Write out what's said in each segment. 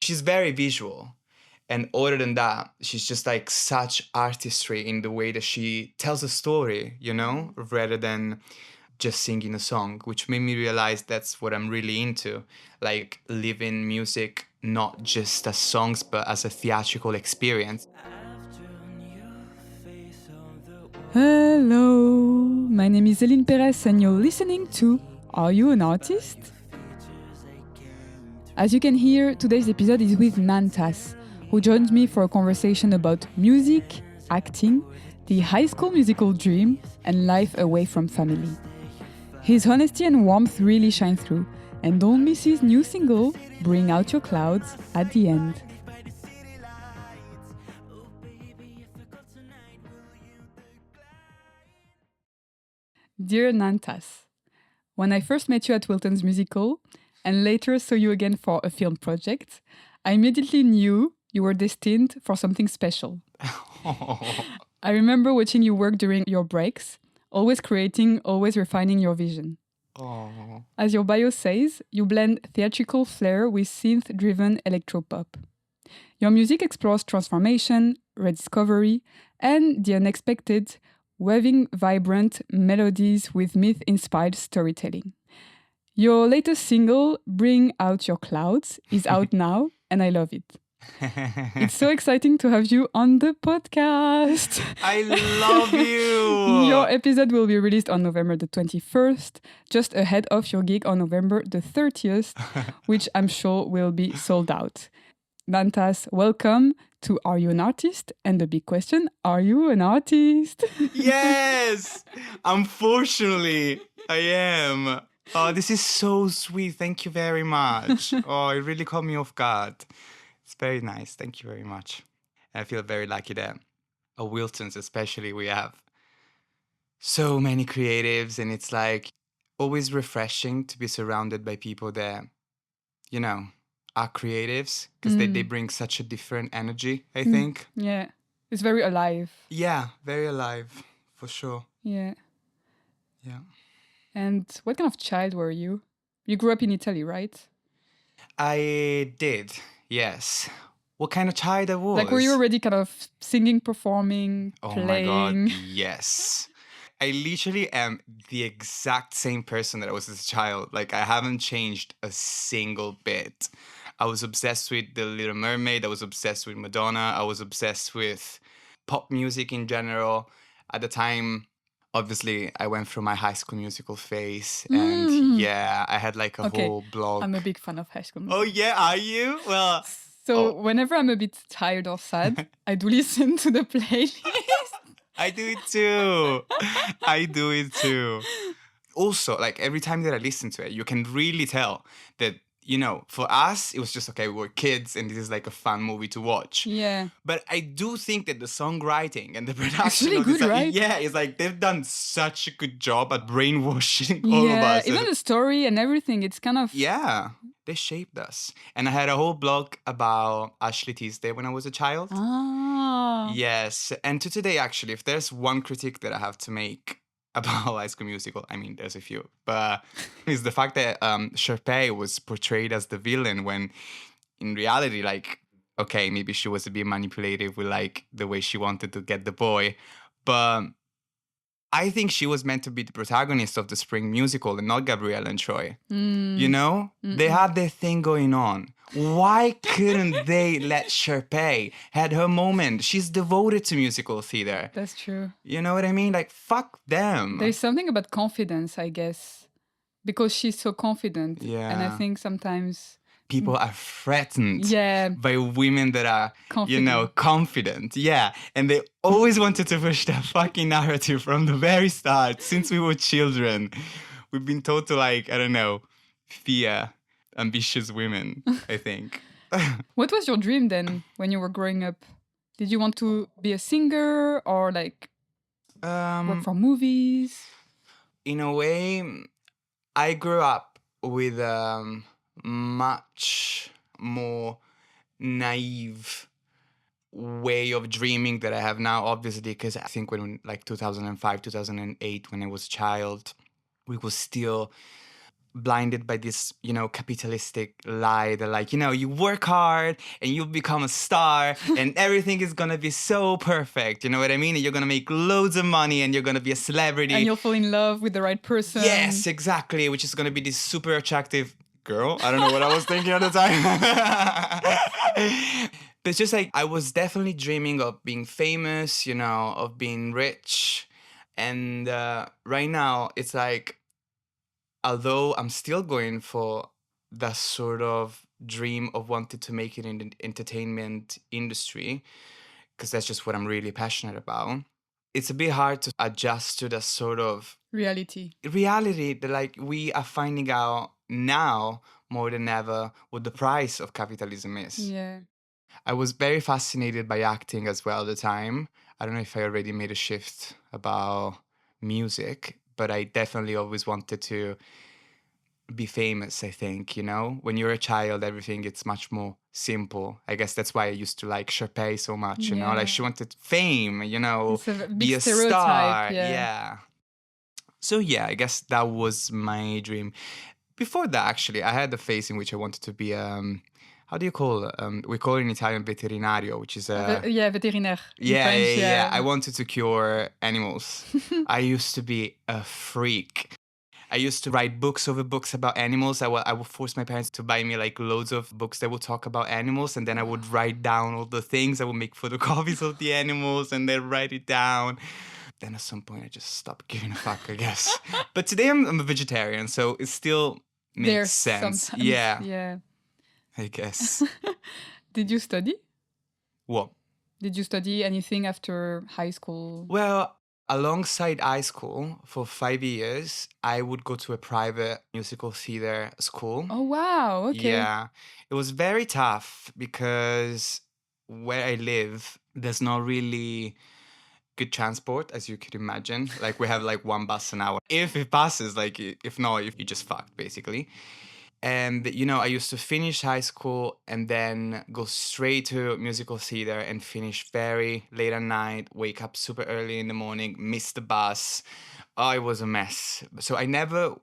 she's very visual. And other than that, she's just like such artistry in the way that she tells a story, you know, rather than just singing a song, which made me realize that's what I'm really into. Like living music, not just as songs, but as a theatrical experience. Hello, my name is Eline Perez and you're listening to Are You an Artist? As you can hear, today's episode is with Nantas, who joined me for a conversation about music, acting, the high school musical dream, and life away from family. His honesty and warmth really shine through, and don't miss his new single, Bring Out Your Clouds, at the end. Dear Nantas, when I first met you at Wilton's musical, and later saw you again for a film project, I immediately knew you were destined for something special. I remember watching you work during your breaks, always creating, always refining your vision. Oh. As your bio says, you blend theatrical flair with synth-driven electropop. Your music explores transformation, rediscovery, and the unexpected, weaving vibrant melodies with myth-inspired storytelling. Your latest single, Bring Out Your Clouds, is out now, and I love it. It's so exciting to have you on the podcast. I love you. Your episode will be released on November the 21st, just ahead of your gig on November the 30th, which I'm sure will be sold out. Nantas, welcome to Are You an Artist? And the big question, are you an artist? Yes! Unfortunately, I am. Oh, this is so sweet. Thank you very much. Oh, it really caught me off guard. It's very nice. Thank you very much. I feel very lucky that at Wilton's especially, we have so many creatives, and it's like always refreshing to be surrounded by people that, you know, are creatives, because they bring such a different energy, I think. Yeah, it's very alive. Yeah, very alive, for sure. Yeah. Yeah. And what kind of child were you? You grew up in Italy, right? I did, yes. What kind of child I was? Like, were you already kind of singing, performing, Oh playing? my God, yes. I literally am the exact same person that I was as a child. Like, I haven't changed a single bit. I was obsessed with The Little Mermaid. I was obsessed with Madonna. I was obsessed with pop music in general. At the time, obviously, I went through my High School Musical phase. And yeah, I had like a whole blog. I'm a big fan of High School Musical. Oh yeah, are you? Well... So whenever I'm a bit tired or sad, I do listen to the playlist. I do it too. I do it too. Also, like every time that I listen to it, you can really tell that, you know, for us, it was just, okay, we were kids and this is like a fun movie to watch. Yeah. But I do think that the songwriting and the production It's really of good, right? Yeah, it's like they've done such a good job at brainwashing all of us. Even the story and everything, it's kind of... Yeah, they shaped us. And I had a whole blog about Ashley Tisdale when I was a child. Ah. Yes, and to today, actually, if there's one critique that I have to make about High School Musical, I mean, there's a few, but it's the fact that Sharpay was portrayed as the villain when in reality, like, okay, maybe she was a bit manipulative with like the way she wanted to get the boy, but I think she was meant to be the protagonist of the spring musical and not Gabrielle and Troy. You know? They had their thing going on. Why couldn't they let Sharpay had her moment? She's devoted to musical theater. That's true. You know what I mean? Like, fuck them. There's something about confidence, I guess. Because she's so confident. Yeah. And I think sometimes... people are threatened by women that are, confident. you know, confident. Yeah. And they always wanted to push that fucking narrative from the very start. Since we were children, we've been told to, like, I don't know, fear ambitious women, I think. What was your dream then when you were growing up? Did you want to be a singer or like work for movies? In a way, I grew up with much more naive way of dreaming that I have now, obviously, because I think when like 2005, 2008, when I was a child, we were still blinded by this, capitalistic lie that like, you work hard and you'll become a star and everything is gonna be so perfect. You know what I mean? And you're gonna make loads of money and you're gonna be a celebrity. And you'll fall in love with the right person. Yes, exactly. Which is gonna be this super attractive girl. I don't know what I was thinking at the time. But it's just like, I was definitely dreaming of being famous, of being rich. And right now, it's like, although I'm still going for that sort of dream of wanting to make it in the entertainment industry, because that's just what I'm really passionate about, it's a bit hard to adjust to that sort of reality that like we are finding out now more than ever what the price of capitalism is. Yeah. I was very fascinated by acting as well at the time. I don't know if I already made a shift about music, but I definitely always wanted to be famous, I think, When you're a child, everything it's much more simple. I guess that's why I used to like Sharpay so much, Like she wanted fame, It's a big be a stereotype, star. yeah. So yeah, I guess that was my dream. Before that, actually, I had a phase in which I wanted to be how do you call we call it in Italian veterinario, which is vétérinaire in yeah, French, yeah. I wanted to cure animals. I used to be a freak. I used to write books over books about animals. I would force my parents to buy me like loads of books that would talk about animals, and then I would write down all the things. I would make photocopies of the animals and then write it down. Then at some point I just stopped giving a fuck, I guess. But today I'm a vegetarian, so it still makes sense. Sometimes, yeah. I guess. Did you study? What? Did you study anything after high school? Well, alongside high school, for 5 years, I would go to a private musical theater school. Oh, wow. Okay. Yeah. It was very tough because where I live, there's not really good transport, as you could imagine. Like, we have like one bus an hour. If it passes, like, if not, you just fucked, basically. And, I used to finish high school and then go straight to musical theater and finish very late at night, wake up super early in the morning, miss the bus. Oh, it was a mess. So I never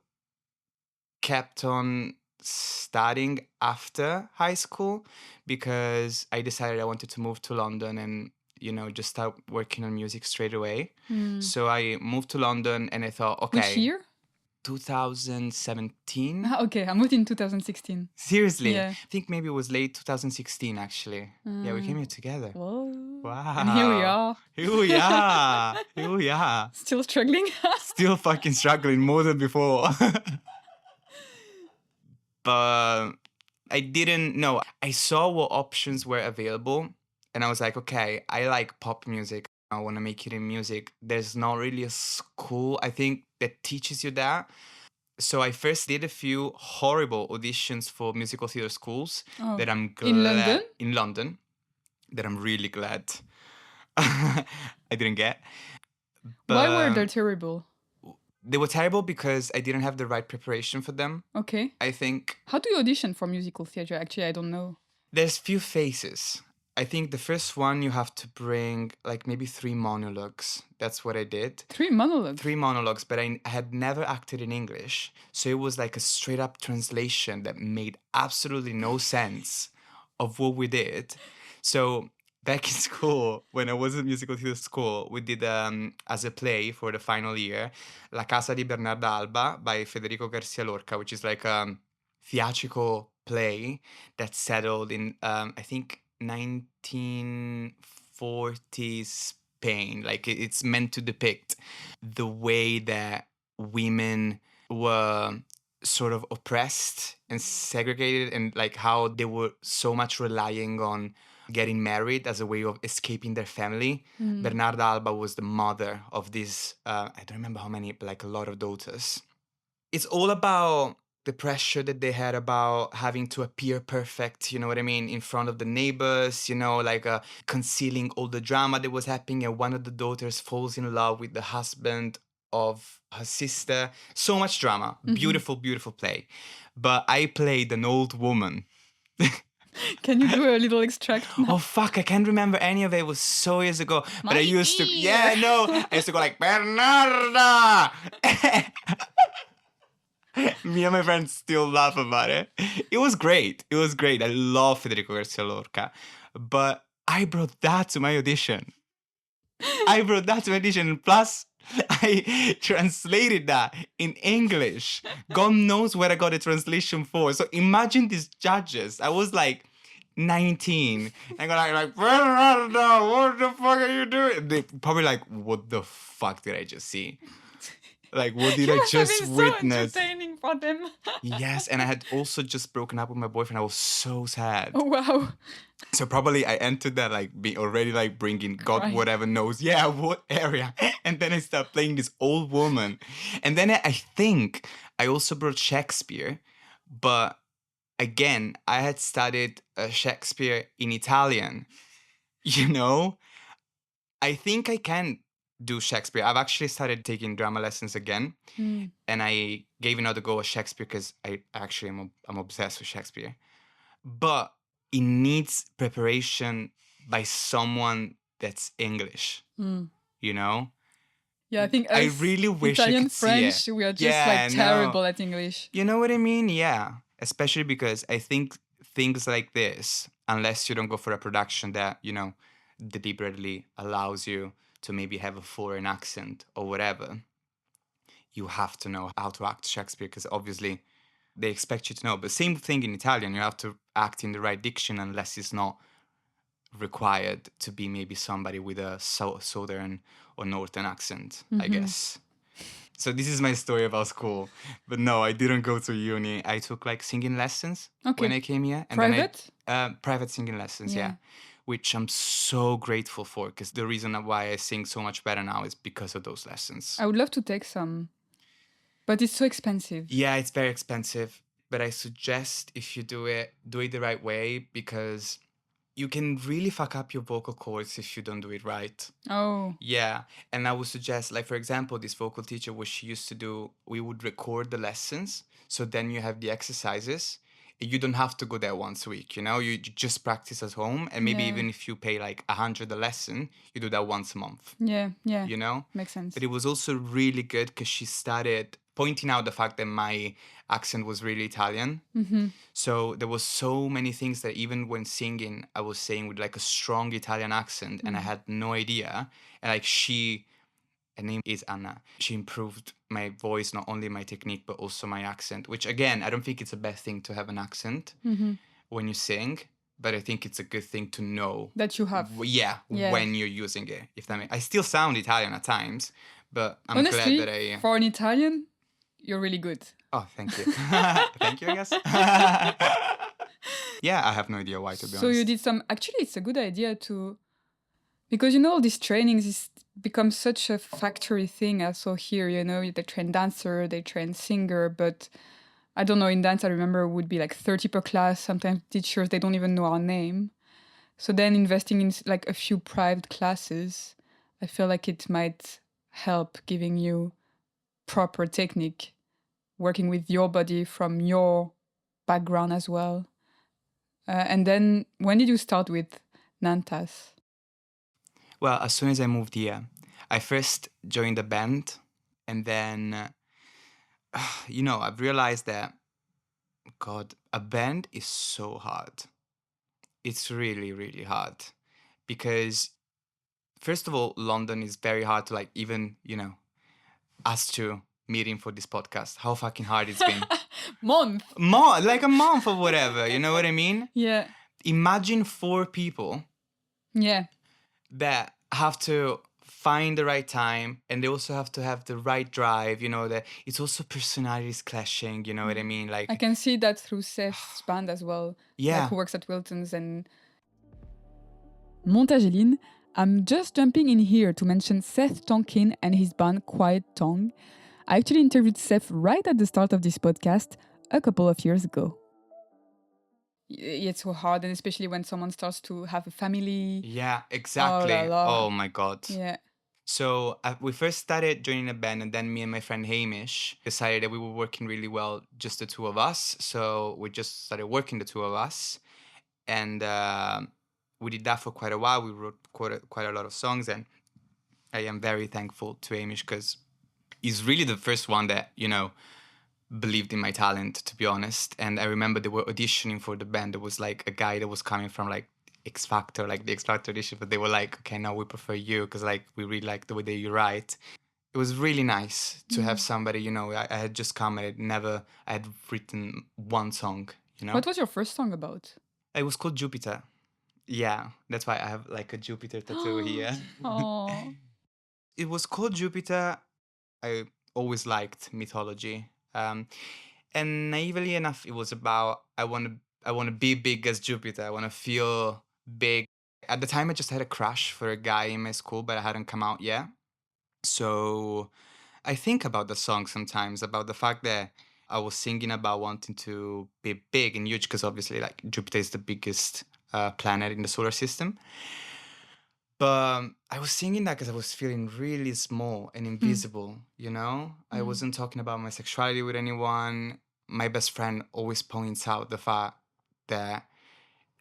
kept on studying after high school because I decided I wanted to move to London and, just start working on music straight away. So I moved to London and I thought, okay. Which year? 2017. Okay, I moved in 2016. Seriously? Yeah. I think maybe it was late 2016, actually. Yeah, we came here together. Whoa. Wow. And here we are. Here we are. Here we are. Still struggling? Still fucking struggling more than before. But I didn't know. I saw what options were available. And I was like, okay, I like pop music. I want to make it in music. There's not really a school, I think, that teaches you that. So I first did a few horrible auditions for musical theater schools that I'm glad... In London? That I'm really glad I didn't get. But why were they terrible? They were terrible because I didn't have the right preparation for them. Okay. I think. How do you audition for musical theater? Actually, I don't know. There's few phases. I think the first one you have to bring like maybe 3 monologues. That's what I did. 3 monologues? 3 monologues, but I had never acted in English. So it was like a straight up translation that made absolutely no sense of what we did. So back in school, when I was in musical theater school, we did as a play for the final year, La Casa di Bernarda Alba by Federico García Lorca, which is like a theatrical play that settled in, I think, 1940s Spain. Like it's meant to depict the way that women were sort of oppressed and segregated and like how they were so much relying on getting married as a way of escaping their family. Bernarda Alba was the mother of these, I don't remember how many, but like a lot of daughters. It's all about the pressure that they had about having to appear perfect, you know what I mean, in front of the neighbors, like concealing all the drama that was happening. And one of the daughters falls in love with the husband of her sister. So much drama. Beautiful, beautiful play. But I played an old woman. Can you do a little extract now? Oh, fuck, I can't remember any of it. It was so years ago. But I used to, I used to go like, Bernarda! Me and my friends still laugh about it. It was great. It was great. I love Federico Garcia Lorca. But I brought that to my audition. I brought that to my audition. And plus, I translated that in English. God knows where I got the translation for. So imagine these judges. I was like 19. And they're like, Bernarda, what the fuck are you doing? They probably like, what the fuck did I just see? Like, what did You I must have just been witness? so entertaining for them. Yes, and I had also just broken up with my boyfriend. I was so sad. Oh wow. So probably I entered that like be already like bringing God Right. whatever knows, yeah, what area. And then I start playing this old woman. And then I think I also brought Shakespeare, but again, I had studied Shakespeare in Italian. You know, I think I can do Shakespeare. I've actually started taking drama lessons again, Mm. and I gave another go at Shakespeare because I'm obsessed with Shakespeare. But it needs preparation by someone that's English, Mm. you know? Yeah, I think I us really wish I Italian, could see it. French, we are just Yeah, like no. terrible at English. You know what I mean? Yeah. Especially because I think things like this, unless you don't go for a production that, deliberately allows you to maybe have a foreign accent or whatever, you have to know how to act Shakespeare because obviously they expect you to know. But same thing in Italian, you have to act in the right diction unless it's not required to be maybe somebody with a southern or northern accent, I guess. So this is my story about school. But no, I didn't go to uni. I took like singing lessons Okay. when I came here. And Private? Then private singing lessons, yeah. Which I'm so grateful for because the reason why I sing so much better now is because of those lessons. I would love to take some, but it's so expensive. Yeah, it's very expensive. But I suggest if you do it the right way because you can really fuck up your vocal cords if you don't do it right. Oh. Yeah. And I would suggest, like, for example, this vocal teacher, what she used to do, we would record the lessons. So then you have the exercises. You don't have to go there once a week, you just practice at home. And maybe even if you pay like 100 a lesson, you do that once a month. Yeah. Makes sense. But it was also really good because she started pointing out the fact that my accent was really Italian. So there was so many things that even when singing, I was saying with like a strong Italian accent and I had no idea. And like her name is Anna. She improved my voice, not only my technique, but also my accent, which again, I don't think it's a bad thing to have an accent when you sing. But I think it's a good thing to know that you have. Yeah, when you're using it. If that I still sound Italian at times, but I'm Honestly, glad that I. For an Italian, you're really good. Oh, thank you. Thank you, I guess. Yeah, I have no idea why, to be honest. So you did some. Actually, it's a good idea to, because all these trainings is becomes such a factory thing. I saw here, they train dancer, they train singer, but I don't know, in dance, I remember would be like 30 per class. Sometimes teachers, they don't even know our name. So then investing in like a few private classes, I feel like it might help giving you proper technique, working with your body from your background as well. And then when did you start with Nantas? Well, as soon as I moved here, I first joined a band and then, I've realized that, God, a band is so hard. It's really, really hard because, first of all, London is very hard to like even, us to meeting for this podcast. How fucking hard it's been. Like a month or whatever. You know what I mean? Yeah. Imagine 4 people. Yeah. That have to find the right time and they also have to have the right drive, that it's also personalities clashing, you know what I mean? Like I can see that through Seth's band as well. Yeah. Like who works at Wilton's and Montageline. I'm just jumping in here to mention Seth Tonkin and his band Quiet Tongue. I actually interviewed Seth right at the start of this podcast a couple of years ago. It's so hard, and especially when someone starts to have a family. Yeah, exactly. Oh my God. Yeah. So we first started joining a band, and then me and my friend Hamish decided that we were working really well, just the two of us. So we just started working the two of us, and we did that for quite a while. We wrote quite a lot of songs, and I am very thankful to Hamish because he's really the first one that believed in my talent, to be honest. And I remember they were auditioning for the band. There was like a guy that was coming from like X Factor, like the X Factor audition, but they were like, okay, no, we prefer you because like we really like the way that you write. It was really nice to have somebody, you know, I had just come and I had written one song, you know. What was your first song about? It was called Jupiter. Yeah, that's why I have like a Jupiter tattoo here. Oh. It was called Jupiter. I always liked mythology. And naively enough, it was about I want to be big as Jupiter. I want to feel big. At the time, I just had a crush for a guy in my school, but I hadn't come out yet. So I think about the song sometimes, about the fact that I was singing about wanting to be big and huge, because obviously, like, Jupiter is the biggest planet in the solar system. But I was singing that because I was feeling really small and invisible, you know? I wasn't talking about my sexuality with anyone. My best friend always points out the fact that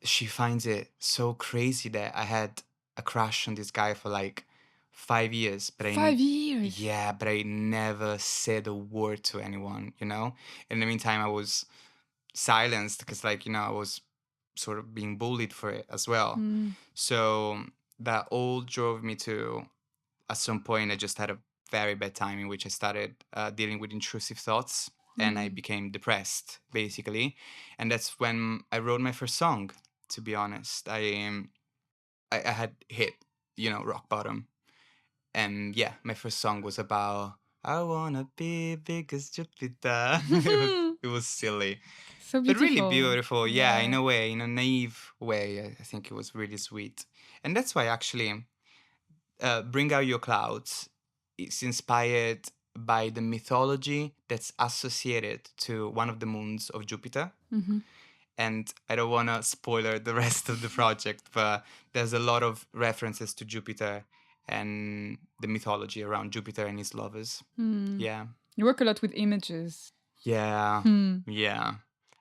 she finds it so crazy that I had a crush on this guy for like 5 years. But 5 years? Yeah, but I never said a word to anyone, you know? In the meantime, I was silenced because, like, you know, I was sort of being bullied for it as well. So that all drove me to, at some point, I just had a very bad time in which I started dealing with intrusive thoughts and I became depressed, basically. And that's when I wrote my first song, to be honest. I had hit, you know, rock bottom. And yeah, my first song was about, I wanna be big as Jupiter. It was silly. So But beautiful. really beautiful, yeah, in a way, in a naive way. I think it was really sweet. And that's why actually Bring Out Your Clouds is inspired by the mythology that's associated to one of the moons of Jupiter. And I don't want to spoiler the rest of the project, but there's a lot of references to Jupiter and the mythology around Jupiter and his lovers. Yeah. You work a lot with images. Yeah. Yeah.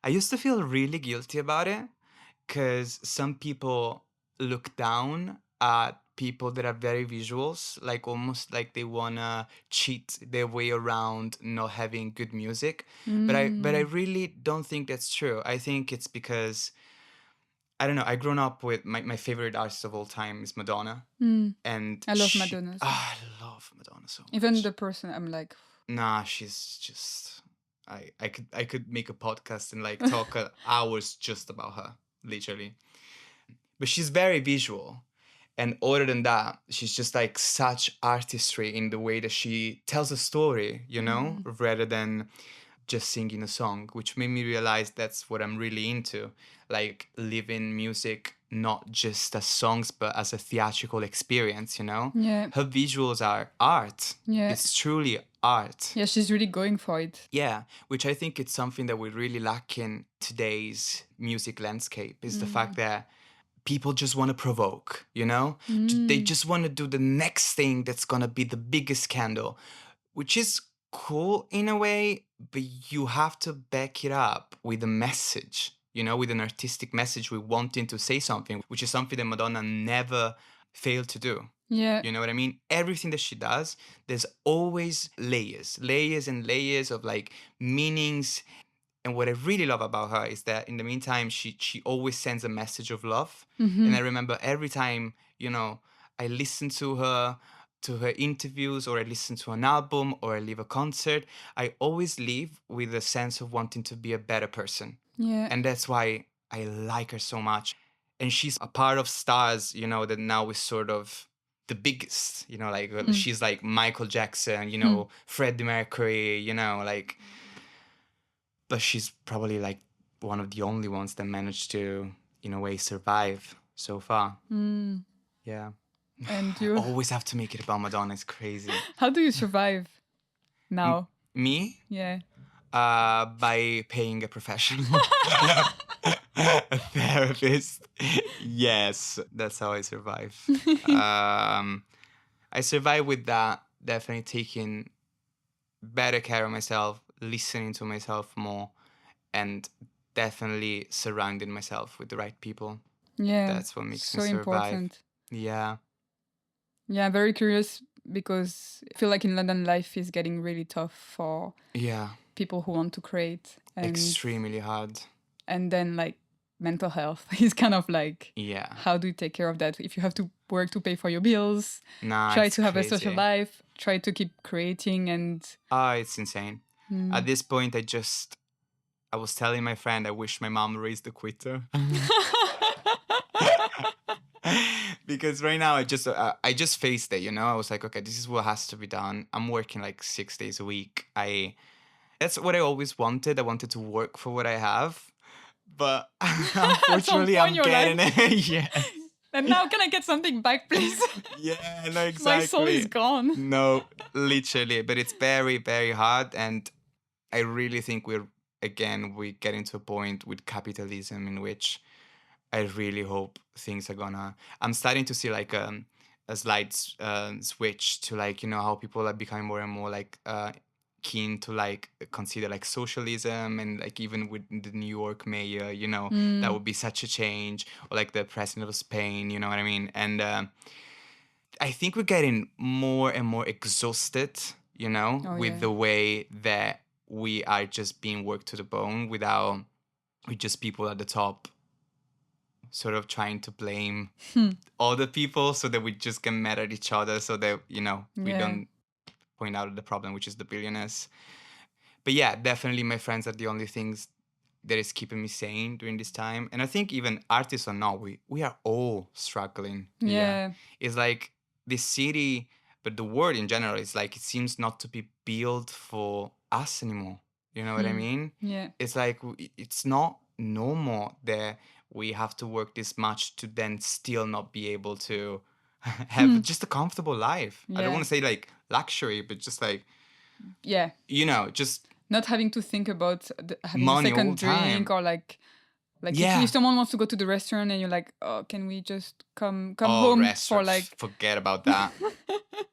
I used to feel really guilty about it because some people look down at people that are very visuals, like almost like they wanna cheat their way around not having good music. But I really don't think that's true. I think it's because I don't know, I grown up with my favorite artist of all time is Madonna. And I love Madonna. I love Madonna so much. Even the person, I'm like, Nah, she's just I could make a podcast and like talk hours just about her, literally. But she's very visual. And other than that, she's just like such artistry in the way that she tells a story, you know, rather than just singing a song, which made me realize that's what I'm really into. Like living music not just as songs, but as a theatrical experience, you know? Yeah. Her visuals are art. Yeah. It's truly art. Yeah, she's really going for it. Yeah, which I think it's something that we really lack in today's music landscape is the fact that people just want to provoke, you know? They just want to do the next thing that's going to be the biggest scandal, which is cool in a way, but you have to back it up with a message, you know, with an artistic message with wanting to say something, which is something that Madonna never failed to do. Yeah. You know what I mean? Everything that she does, there's always layers and layers of like meanings. And what I really love about her is that in the meantime, she always sends a message of love. And I remember every time, you know, I listen to her interviews, or I listen to an album, or I leave a concert, I always leave with a sense of wanting to be a better person. Yeah. And that's why I like her so much. And she's a part of stars, you know, that now is sort of the biggest, you know, like she's like Michael Jackson, you know, Freddie Mercury, you know, like, but she's probably like one of the only ones that managed to, in a way, survive so far. Yeah. And I you? always have to make it about Madonna. It's crazy. How do you survive now? Me? Yeah. By paying a professional. A therapist. Yes, that's how I survive. I survive with that, definitely taking better care of myself, listening to myself more, and definitely surrounding myself with the right people. Yeah. That's what makes so me survive. Important. Yeah. Yeah, very curious because I feel like in London life is getting really tough for people who want to create. And, extremely hard. And then like mental health is kind of like, Yeah. how do you take care of that? If you have to work to pay for your bills, Nah, try it's to have a crazy. social life, try to keep creating and... It's insane. At this point, I was telling my friend I wish my mom raised a quitter. Because right now I just faced it, you know. I was like, okay, this is what has to be done. I'm working like 6 days a week. That's what I always wanted. I wanted to work for what I have, but unfortunately I'm getting it. Yeah. And now can I get something back, please? Yeah, no, exactly. My soul is gone. No, literally. But it's very, very hard, and I really think we getting to a point with capitalism in which I really hope things are gonna. I'm starting to see like a slight switch to like, you know, how people are becoming more and more like keen to like consider like socialism, and like even with the New York mayor, you know, that would be such a change, or like the president of Spain, you know what I mean? And I think we're getting more and more exhausted, you know, with the way that we are just being worked to the bone with just people at the top sort of trying to blame other people so that we just get mad at each other, so that, you know, we don't point out the problem, which is the billionaires. But yeah, definitely my friends are the only things that is keeping me sane during this time. And I think even artists or not, we are all struggling. Yeah. It's like this city, but the world in general, is like, it seems not to be built for us anymore. You know what I mean? Yeah. It's like, it's not normal that we have to work this much to then still not be able to have just a comfortable life. I don't want to say like luxury, but just like, you know, just not having to think about having money a second all the time. drink, or like if someone wants to go to the restaurant and you're like, oh, can we just come home for like... Forget about that.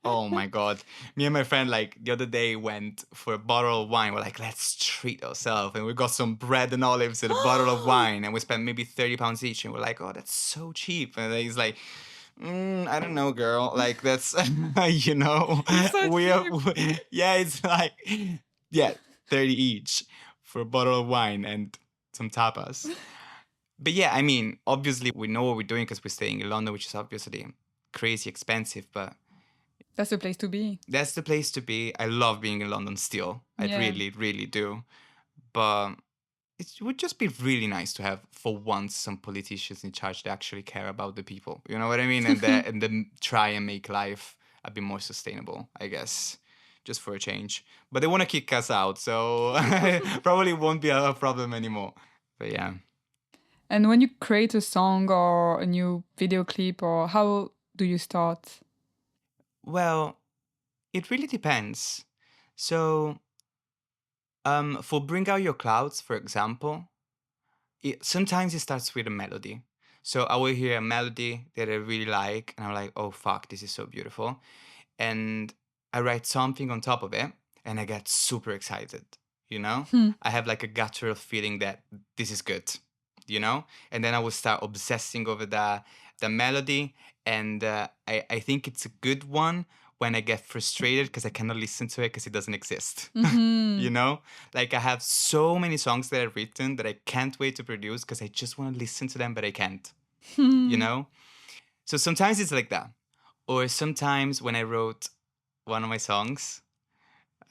Oh my God. Me and my friend, like, the other day went for a bottle of wine. We're like, let's treat ourselves. And we got some bread and olives and a bottle of wine. And we spent maybe £30 each. And we're like, oh, that's so cheap. And he's like, I don't know, girl. Like, that's, you know. It's like, 30 each for a bottle of wine and some tapas. But yeah, I mean, obviously we know what we're doing because we're staying in London, which is obviously crazy expensive, but that's the place to be. That's the place to be. I love being in London still. I really, really do. But it would just be really nice to have, for once, some politicians in charge that actually care about the people. You know what I mean? And then try and make life a bit more sustainable, I guess, just for a change. But they want to kick us out, so probably won't be a problem anymore. But yeah. And when you create a song or a new video clip, or how do you start? Well, it really depends. So, for Bring Out Your Clouds, for example, sometimes it starts with a melody. So I will hear a melody that I really like, and I'm like, oh, fuck, this is so beautiful. And I write something on top of it, and I get super excited, you know? I have like a guttural feeling that this is good, you know? And then I will start obsessing over the melody, and I think it's a good one when I get frustrated because I cannot listen to it because it doesn't exist. You know? Like, I have so many songs that I've written that I can't wait to produce because I just want to listen to them, but I can't. You know? So sometimes it's like that. Or sometimes when I wrote one of my songs,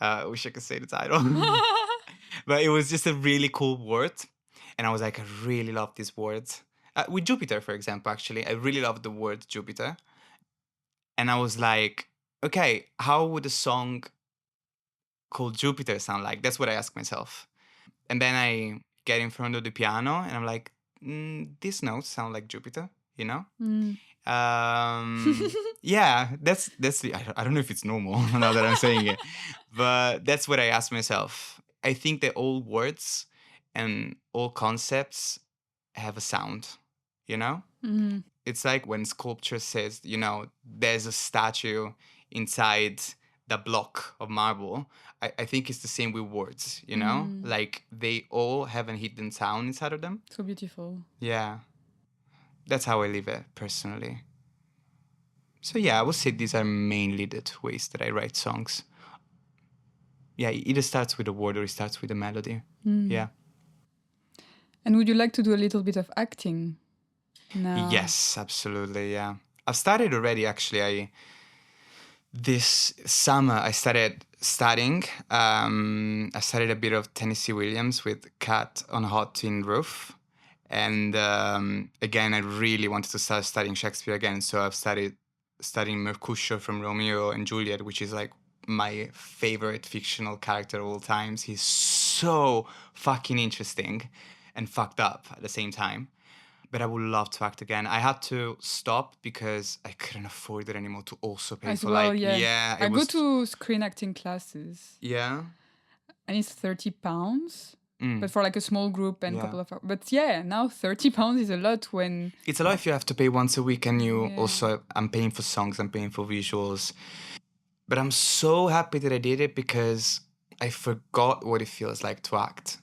I wish I could say the title, but it was just a really cool word. And I was like, I really love this word. With Jupiter, for example, actually, I really love the word Jupiter. And I was like, okay, how would a song called Jupiter sound like? That's what I asked myself. And then I get in front of the piano and I'm like, these notes sound like Jupiter, you know? Yeah, that's I don't know if it's normal now that I'm saying it, but that's what I asked myself. I think that all words and all concepts have a sound, you know? It's like when sculpture says, you know, there's a statue inside the block of marble. I think it's the same with words, you know? Like, they all have a hidden sound inside of them. So beautiful. Yeah. That's how I live it, personally. So yeah, I would say these are mainly the two ways that I write songs. yeah, it either starts with a word or it starts with a melody. Yeah. And would you like to do a little bit of acting now? Yes, absolutely. Yeah. I've started already, actually. This summer I started studying. I studied a bit of Tennessee Williams with Cat on a Hot Tin Roof. And again, I really wanted to start studying Shakespeare again. So I've started studying Mercutio from Romeo and Juliet, which is like my favorite fictional character of all times. He's so fucking interesting and fucked up at the same time. But I would love to act again. I had to stop because I couldn't afford it anymore to also pay As for well, like, yeah. it I go was, to screen acting classes. yeah. And it's £30. Mm. But for like a small group and a Yeah. couple of hours. But yeah, now £30 is a lot when... It's a lot if you have to pay once a week and you Yeah. also, I'm paying for songs, I'm paying for visuals. But I'm so happy that I did it because I forgot what it feels like to act.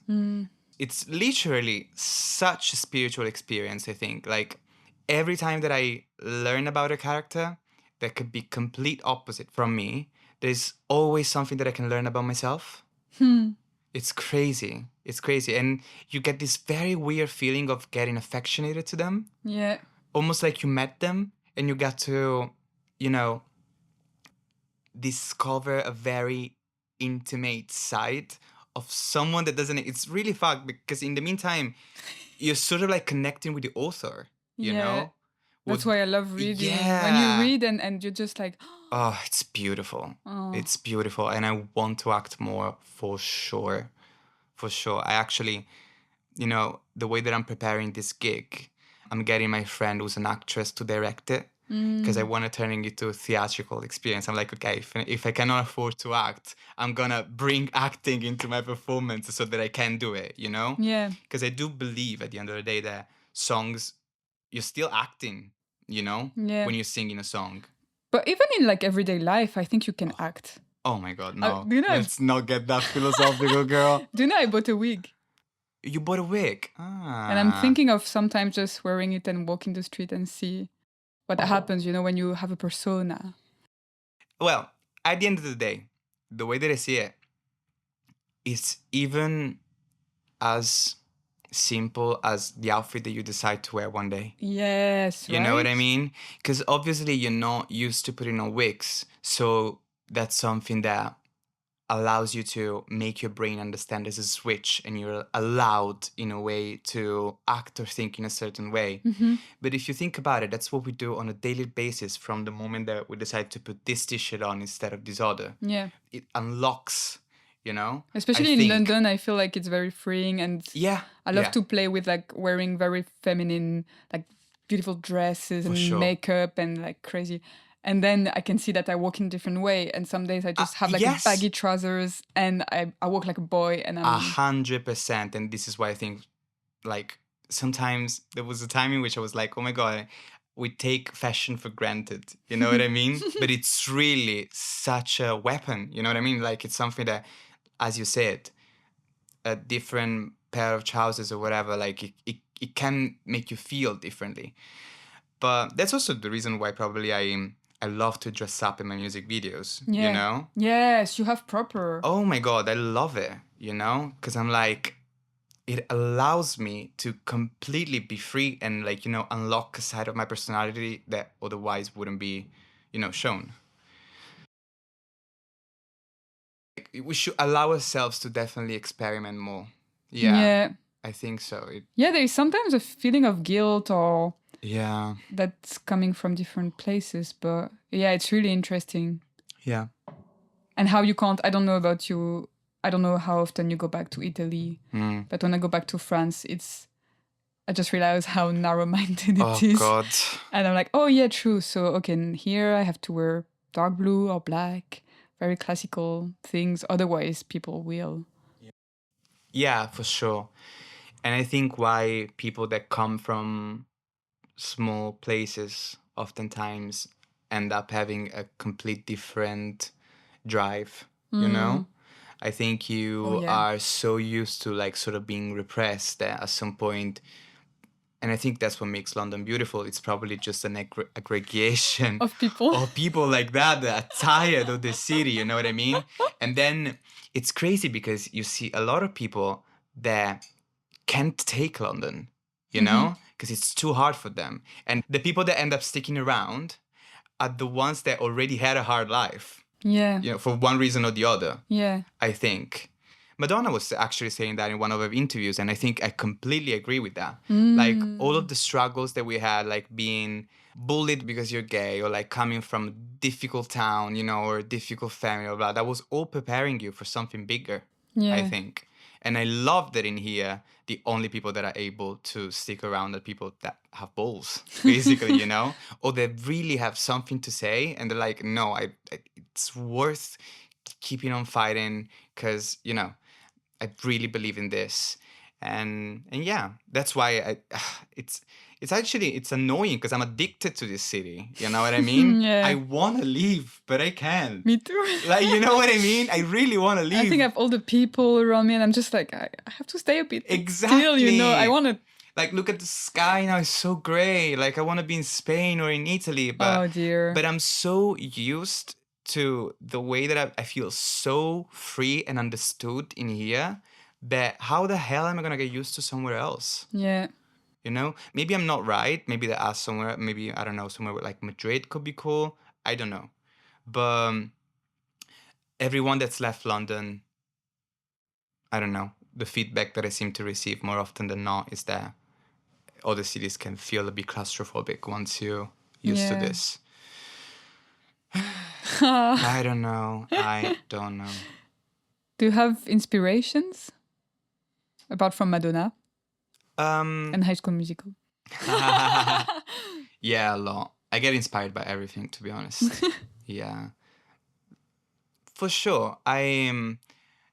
It's literally such a spiritual experience, I think. Like every time that I learn about a character that could be complete opposite from me, there's always something that I can learn about myself. It's crazy. It's crazy. And you get this very weird feeling of getting affectionated to them. Yeah. Almost like you met them and you got to, you know, discover a very intimate side of someone that doesn't. It's really fucked because in the meantime, you're sort of like connecting with the author, you know? That's why I love reading. Yeah. When you read and you're just like... Oh, it's beautiful. Oh. It's beautiful. And I want to act more for sure. For sure. I actually, you know, the way that I'm preparing this gig, I'm getting my friend who's an actress to direct it because I want to turn it into a theatrical experience. I'm like, okay, if I cannot afford to act, I'm going to bring acting into my performance so that I can do it, you know? Yeah. Because I do believe at the end of the day that songs, you're still acting, you know, Yeah. when you're singing a song. But even in like everyday life, I think you can act. Oh my God, no. do you know Let's not get that philosophical, girl. Do you know I bought a wig? You bought a wig. Ah. And I'm thinking of sometimes just wearing it and walking the street and see what happens, you know, when you have a persona. Well, at the end of the day, the way that I see it, it's even as simple as the outfit that you decide to wear one day. Yes, You know what I mean? Because obviously you're not used to putting on wigs. So that's something that allows you to make your brain understand there's a switch and you're allowed in a way to act or think in a certain way. But if you think about it, that's what we do on a daily basis from the moment that we decide to put this t-shirt on instead of this other. Yeah. It unlocks, you know? Especially in London, I feel like it's very freeing and I love to play with like wearing very feminine, like beautiful dresses and makeup and like crazy. And then I can see that I walk in a different way. And some days I just have like baggy trousers and I walk like a boy. And I'm 100%. And this is why I think like sometimes there was a time in which I was like, oh my God, we take fashion for granted. You know what I mean? But it's really such a weapon. You know what I mean? Like it's something that, as you said, a different pair of trousers or whatever, like it can make you feel differently. But that's also the reason why probably I love to dress up in my music videos, you know? Yes, you have proper. Oh my God, I love it, you know? Because I'm like, it allows me to completely be free and like, you know, unlock a side of my personality that otherwise wouldn't be, you know, shown. We should allow ourselves to definitely experiment more. Yeah. I think so. There is sometimes a feeling of guilt or... Yeah. That's coming from different places, but yeah, it's really interesting. Yeah. And how you can't, I don't know about you, I don't know how often you go back to Italy, but when I go back to France, I just realize how narrow-minded it is. Oh God. And I'm like, oh yeah, true. So, okay, here I have to wear dark blue or black, very classical things. Otherwise, people will. Yeah, for sure. And I think why people that come from small places oftentimes end up having a complete different drive, you know? I think you are so used to like sort of being repressed that at some point, And I think that's what makes London beautiful. It's probably just an aggregation Of people. of people like that are tired of the city, you know what I mean? And then it's crazy because you see a lot of people that can't take London, you know, because it's too hard for them. And the people that end up sticking around are the ones that already had a hard life, Yeah. you know, for one reason or the other, Yeah. I think. Madonna was actually saying that in one of her interviews, and I think I completely agree with that. Like all of the struggles that we had, like being bullied because you're gay, or like coming from a difficult town, you know, or a difficult family, or blah, that was all preparing you for something bigger, I Yeah. think. And I love that in here, the only people that are able to stick around are people that have balls, basically, you know, or they really have something to say, and they're like, no, it's worth keeping on fighting because, you know, I really believe in this. And yeah, that's why it's annoying because I'm addicted to this city. You know what I mean? Yeah. I want to leave, but I can't. Me too. Like, you know what I mean? I really want to leave. I think I have all the people around me, and I'm just like, I have to stay a bit Exactly. still, you know. I want to. Like, look at the sky now; it's so gray. Like, I want to be in Spain or in Italy, but Oh dear. but I'm so used to the way that I feel so free and understood in here that how the hell am I gonna get used to somewhere else? Yeah. You know, maybe I'm not right. Maybe there are somewhere. Maybe I don't know, somewhere like Madrid could be cool. I don't know, but everyone that's left London, I don't know. The feedback that I seem to receive more often than not is that other cities can feel a bit claustrophobic once you're used to this. I don't know. Do you have inspirations apart from Madonna and High School Musical? Yeah, a lot. I get inspired by everything, to be honest. Yeah. For sure. I am,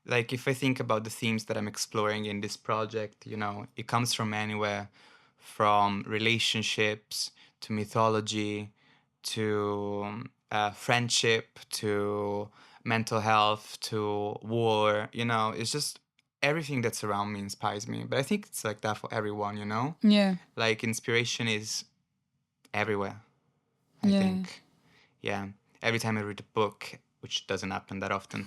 like, if I think about the themes that I'm exploring in this project, you know, it comes from anywhere, from relationships to mythology to friendship to mental health to war, you know, it's just everything that's around me inspires me. But I think it's like that for everyone, you know? Yeah. Like inspiration is everywhere, I Yeah. think. Yeah. Every time I read a book, which doesn't happen that often.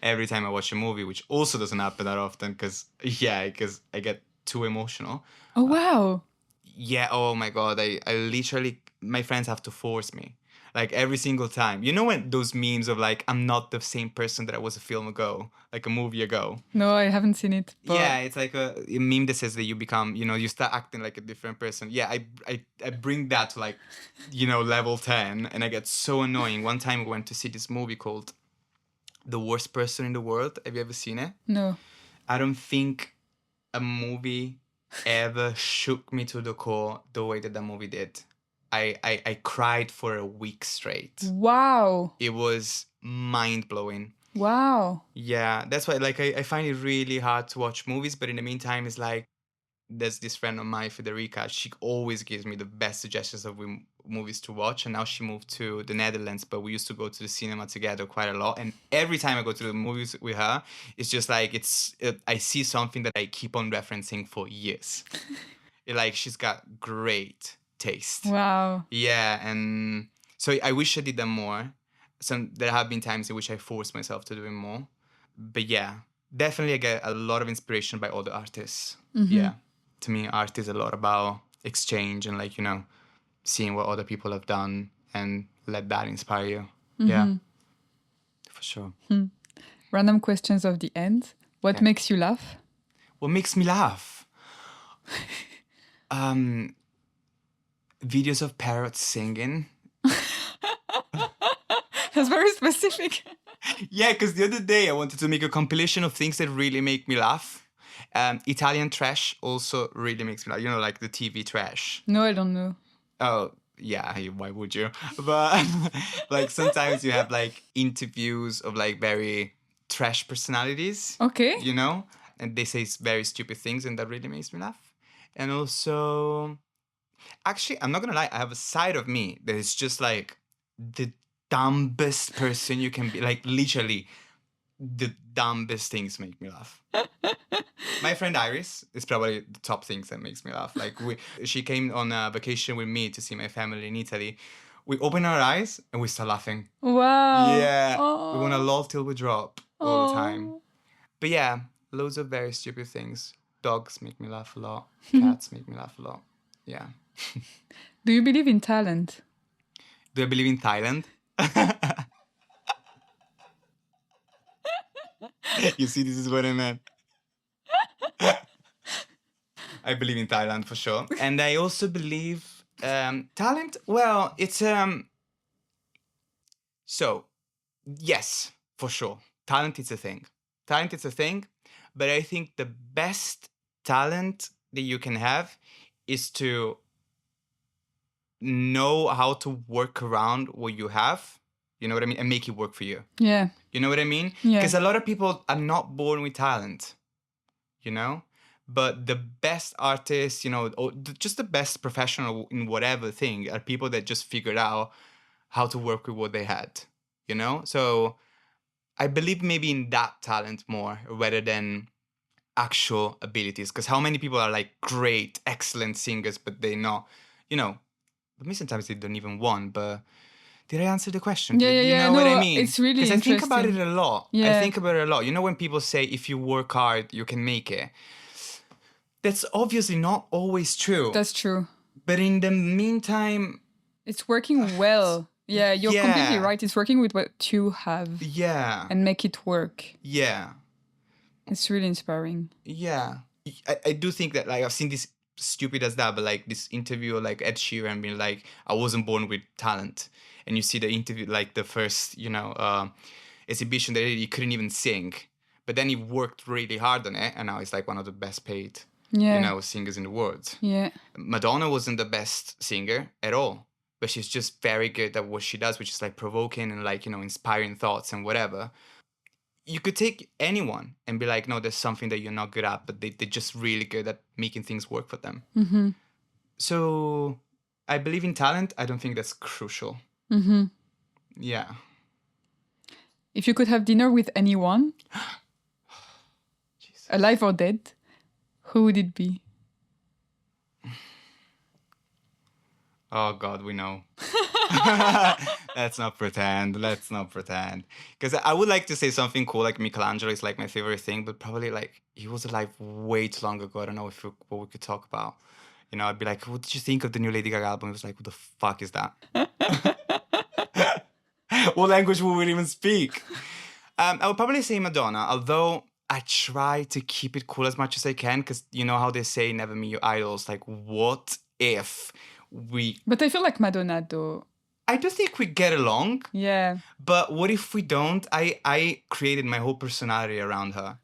Every time I watch a movie, which also doesn't happen that often, because I get too emotional. Oh wow. Yeah, oh my God, I literally, my friends have to force me. Like every single time. You know when those memes of like, I'm not the same person that I was a film ago, like a movie ago. No, I haven't seen it. But Yeah, it's like a meme that says that you become, you know, you start acting like a different person. Yeah, I bring that to like, you know, level 10, and I get so annoying. One time I went to see this movie called The Worst Person in the World. Have you ever seen it? No. I don't think a movie ever shook me to the core the way that movie did. I cried for a week straight. Wow. It was mind-blowing. Wow. Yeah, that's why like I find it really hard to watch movies, but in the meantime, it's like there's this friend of mine, Federico. She always gives me the best suggestions of movies to watch, and now she moved to the Netherlands, but we used to go to the cinema together quite a lot. And every time I go to the movies with her, it's just like I see something that I keep on referencing for years. Like she's got great taste. Wow. Yeah, and so I wish I did that more. There have been times in which I forced myself to do it more. But yeah, definitely I get a lot of inspiration by other artists. Yeah. To me, art is a lot about exchange and like, you know, seeing what other people have done and let that inspire you. Yeah. For sure. Random questions of the end. What Okay. makes you laugh? What makes me laugh? Videos of parrots singing. That's very specific. Yeah, because the other day I wanted to make a compilation of things that really make me laugh. Italian trash also really makes me laugh. You know, like the TV trash. No, I don't know. Oh, yeah, why would you? But like sometimes you have like interviews of like very trash personalities. Okay. You know? And they say very stupid things, and that really makes me laugh. And also, actually, I'm not gonna lie, I have a side of me that is just like the dumbest person you can be. Like literally the dumbest things make me laugh. My friend Iris is probably the top things that makes me laugh. Like she came on a vacation with me to see my family in Italy. We open our eyes and we start laughing. Wow. Yeah, we want to Oh. lol till we drop all the time. Oh. But yeah, loads of very stupid things. Dogs make me laugh a lot. Cats make me laugh a lot. Yeah. Do you believe in talent? Do I believe in Thailand? You see, this is what I meant. I believe in Thailand for sure. And I also believe talent, well, it's so yes, for sure. Talent is a thing. Talent is a thing, but I think the best talent that you can have is to know how to work around what you have. You know what I mean? And make it work for you. Yeah. You know what I mean? Yeah. Because a lot of people are not born with talent, you know? But the best artists, you know, or just the best professional in whatever thing are people that just figured out how to work with what they had, you know? So I believe maybe in that talent more rather than actual abilities. Because how many people are like great, excellent singers, but they're not, you know, but me sometimes they don't even want, but did I answer the question? Yeah, You know no, what I mean? it's really Because I think about it interesting. a lot. I Yeah. think about it a lot. You know when people say if you work hard, you can make it. That's obviously not always true. That's true. But in the meantime, it's working well. Yeah, you're completely Yeah. right. It's working with what you have yeah, and make it work. yeah, It's really inspiring. yeah. I do think that like I've seen this stupid as that, but like this interview like Ed Sheeran being like, I wasn't born with talent. And you see the interview, like the first, you know, exhibition that he couldn't even sing. But then he worked really hard on it, and now he's like one of the best paid, Yeah. you know, singers in the world. Yeah. Madonna wasn't the best singer at all, but she's just very good at what she does, which is like provoking and like, you know, inspiring thoughts and whatever. You could take anyone and be like, no, there's something that you're not good at, but they're just really good at making things work for them. Mm-hmm. So I believe in talent. I don't think that's crucial. Mm-hmm. Yeah. If you could have dinner with anyone, Jesus. alive or dead, who would it be? Oh, God, we know. Let's not pretend. Because I would like to say something cool, like Michelangelo is like my favorite thing, but probably like he was alive way too long ago. I don't know what we could talk about. You know, I'd be like, what did you think of the new Lady Gaga album? It was like, what the fuck is that? What language would we even speak? I would probably say Madonna, although I try to keep it cool as much as I can, because you know how they say never meet your idols. Like, what if we... But I feel like Madonna, though. I do think we get along. Yeah. But what if we don't? I created my whole personality around her.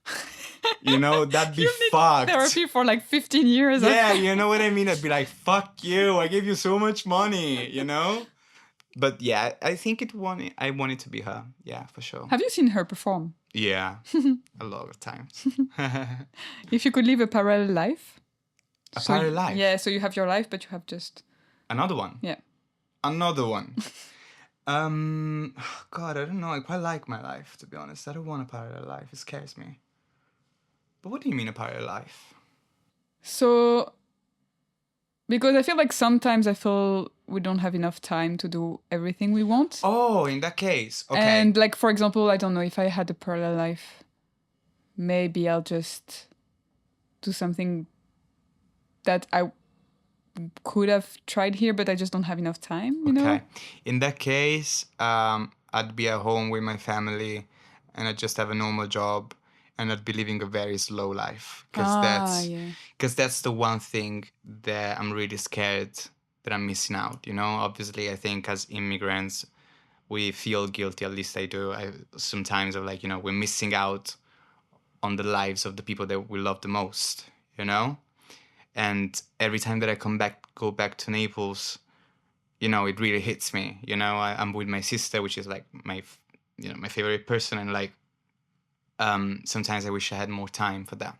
You know, that'd be fucked. Therapy for like 15 years. Yeah, you know what I mean? I'd be like, fuck you. I gave you so much money, you know? But yeah, I think I want it to be her. Yeah, for sure. Have you seen her perform? Yeah, a lot of times. If you could live a parallel life. Parallel life? Yeah, so you have your life, but you have just... Another one? Yeah. Another one. God, I don't know. I quite like my life, to be honest. I don't want a parallel life. It scares me. But what do you mean a parallel life? So, because I feel like sometimes I feel we don't have enough time to do everything we want. Oh, in that case. Okay. And like, for example, I don't know, if I had a parallel life, maybe I'll just do something that I could have tried here, but I just don't have enough time, you know? Okay. In that case, I'd be at home with my family and I'd just have a normal job and I'd be living a very slow life. Because that's the one thing that I'm really scared that I'm missing out, you know? Obviously, I think as immigrants, we feel guilty, at least I do. Sometimes of like, you know, we're missing out on the lives of the people that we love the most, you know? And every time that I go back to Naples, you know, it really hits me. You know, I'm with my sister, which is like my favorite person, and like sometimes I wish I had more time for that.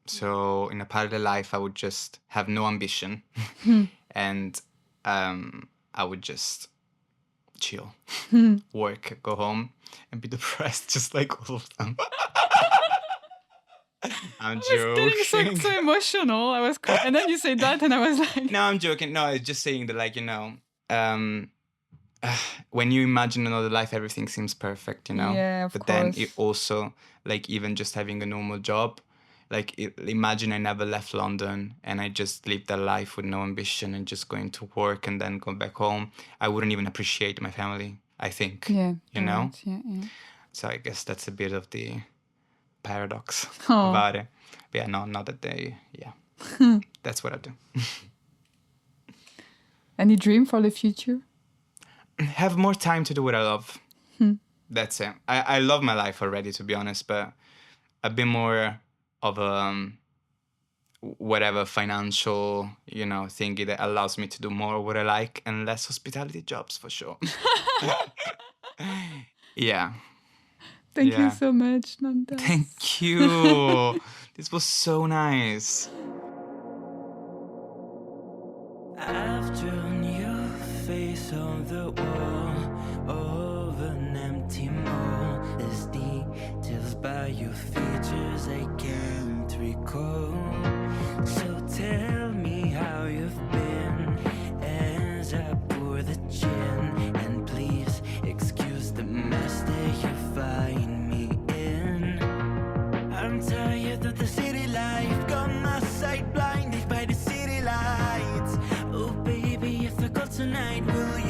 So in a parallel life, I would just have no ambition, and I would just chill, work, go home, and be depressed, just like all of them. I'm Getting joking. so emotional. I was, and then you say that, and I was like, No, I'm joking. No, it's just saying that, like, when you imagine another life, everything seems perfect, Yeah, of But then course. it also, like, even just having a normal job, like, imagine I never left London and I just lived that life with no ambition and just going to work and then go back home. I wouldn't even appreciate my family, I think. Yeah, You know? right, yeah. So I guess that's a bit of the paradox Oh. about it. But yeah, no, not that they, yeah. That's what I do. Any dream for the future? Have more time to do what I love. That's it. I love my life already, to be honest, but a bit more of a whatever financial, thingy that allows me to do more what I like and less hospitality jobs for sure. Yeah. Thank you Yeah. so much, Nantas. Thank you. This was so nice. I've drawn your face on the wall of an empty mall. There's details by your features I can't recall. So tell me how you've been as I pour the gin. And please excuse the mess that you find me in. I'm tired of the city life, got my sight blinded by the city lights. Oh baby, if I go tonight, will you